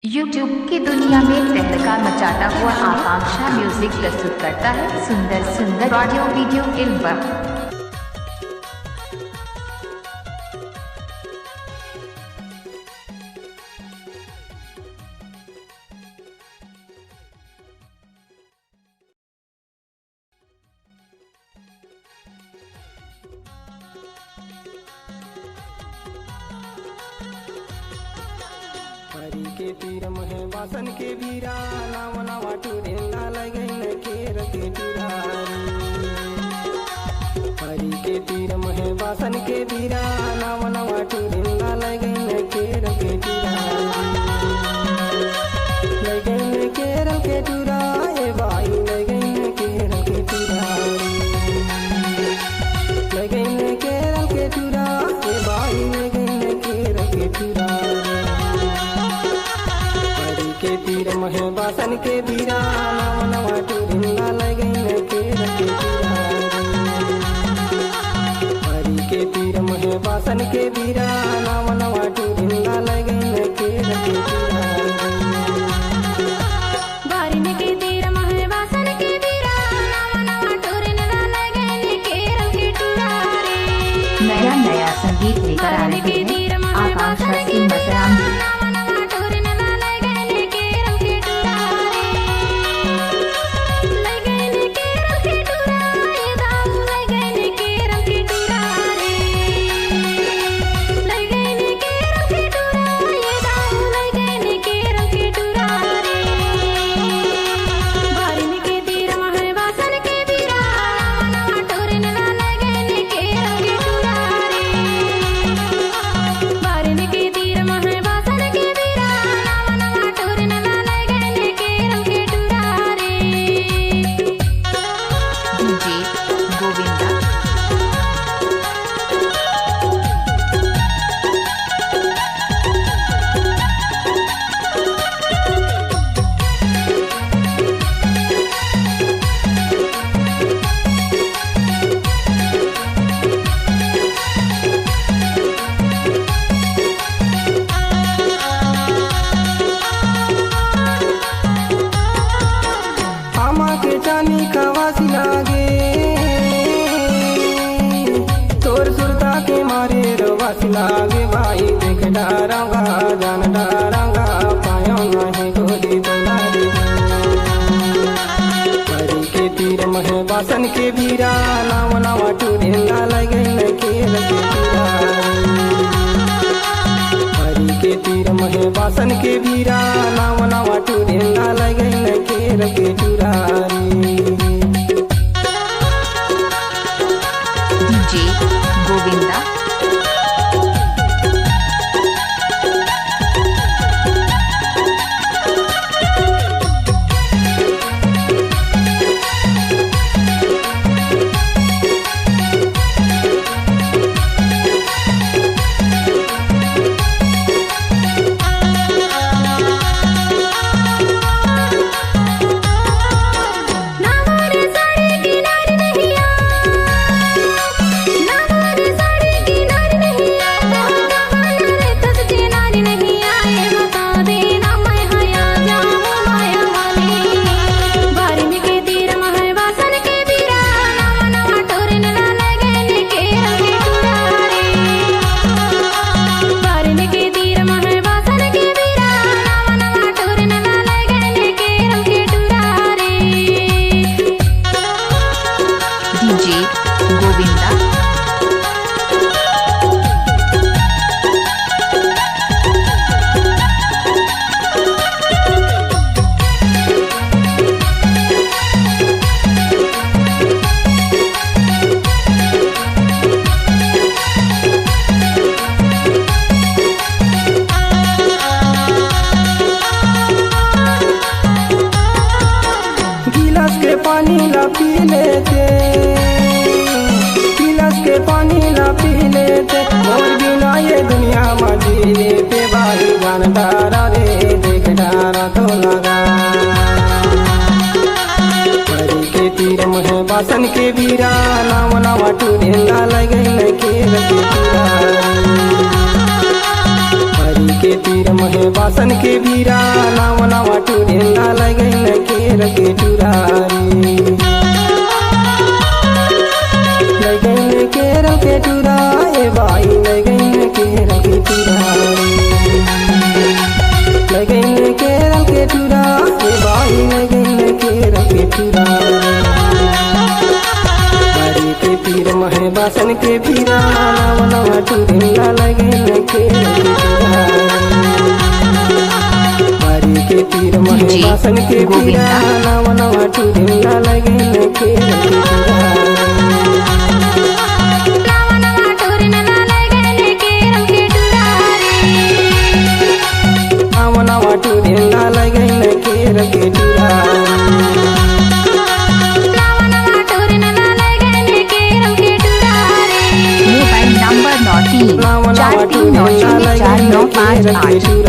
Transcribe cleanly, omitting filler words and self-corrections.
YouTube की दुनिया में तहलका मचाता हुआ आकांक्षा म्यूजिक प्रस्तुत करता है सुंदर सुंदर ऑडियो वीडियो एल्बम। हरी के तीर महे बासन के बीरा नाम नवा टूरेला लगे न केर के टुरारी। हरी के तीर महे बासन के बीरा नाम नवा टूरेला लगे न केर के टुरारी। लगे न केरल के टुराए भाई लगे न केरल के टुरारी। लगे न केरल के टुराए भाई लगे न केरल के टुरारी। के तीर महे बासन के बीरा नाम नवा टूरिंदा लगे न केर के टुरारी। हरी के तीर महे बासन के बीरा नाम नवा टूरिंदा लगे न केर के टुरारी। बारिन के तीर महे बासन के बीरा नाम नवा टूरिंदा लगे न केर के टुरारी। नया नया संगीत लेकर आ रहे हैं आकांक्षा सिंह मसराम जी। जानी कवासी लागे तोर सुरता के मारे रवासी लागे भाई देख डारांगा जान डारांगा पायो नहीं गोदी तुम्हारी। हरी के तीर महे बासन के बीरा नाम नवा टूरिंदा लगे न केर के टुरारी। हरी के तीर महे बासन के बीरा नाम नवा टूरिंदा लगे न केर के टुरारी। डीजे गोविंदा गोविंदा गिलास के पानी ला पी लेते पानी ला पी लेते और बिना ये दुनिया में जी लेते भाई जान डारा रे देख डारा तो लगा। हरी के तीर महे बासन के बीरा नाम नवा टूरिंदा लगे न केर के टुरारी। हरी के पीर महे बासन के भीरा नाव नावा टूरे ना लगे न केर के टुरारी लगे न केर के टुरा ए भाई लगे न केर के टुरारी लगे न केर के टुरा ए भाई लगे न केर के टुरारी बारी के पीर महे बासन के भीरा नाव नावा टूरे ना लगे न केर के टुरारी के पीर महे बासन के भीरा नाव नावा टूरे ना लगे न केर के टुरारी नावा टूरे ना लगे न केर के टुरारी मोबाइल नंबर 93 43 9 0 4 9 5 8।